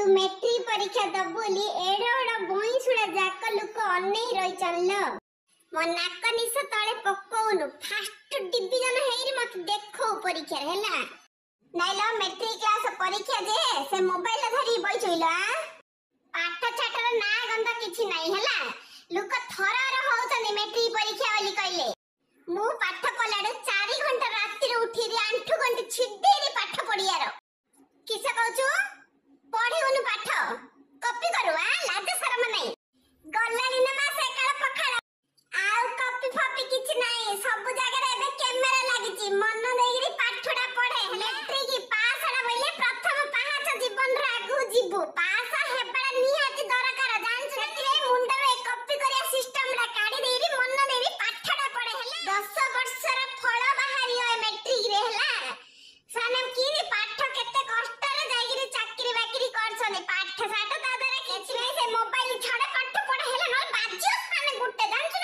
तू मैट्रिक परीक्षा दबुली एडोड़ बोई सुड़ा जाक लुक अनै रही चल मो नाक निस तळे पकोउनु फास्ट डिवीजन हेरी मत देखो परीक्षा हैला नाइलो मैट्रिक क्लास परीक्षा जे से मोबाइल धरी बइचइला पाठ छाटर ना गंदा किछि नाही हैला लुक थरार होउतनी मैट्रिक परीक्षा वाली कहले मु पाठ पलाडे 4 घंटा राती रे उठी रे 8 घंटा छिडेरी पाठ पढियारो किसे कहछु पढिउनु पाठ कॉपी करू लाज शरम नाही गल्लानी न मासे काळ पखाळ आउ कॉपी फॉपी किछि नाही सब जगह रे कैमरा लागिछि मन देगिरी पाठडा पढे मैट्रिक पास हडा बोले प्रथम पाहाच जीवन रे आगु जीवु पास हेबडा निहाती दरकार जानछ नतिरे मुंडा रे कॉपी करिया सिस्टम ला काढी देरी मन देरी पाठडा पढे हेले 10 वर्ष रे फळ बाहारी होय मैट्रिक रे हला सानम की पाठ केते कष्ट रे जागिरी चाकरी बाकरी करछने पाठ साठ दादरे किछि नै से मोबाइल छडा पाठ पढे हेले न बाज्यो साने गुटे जानछ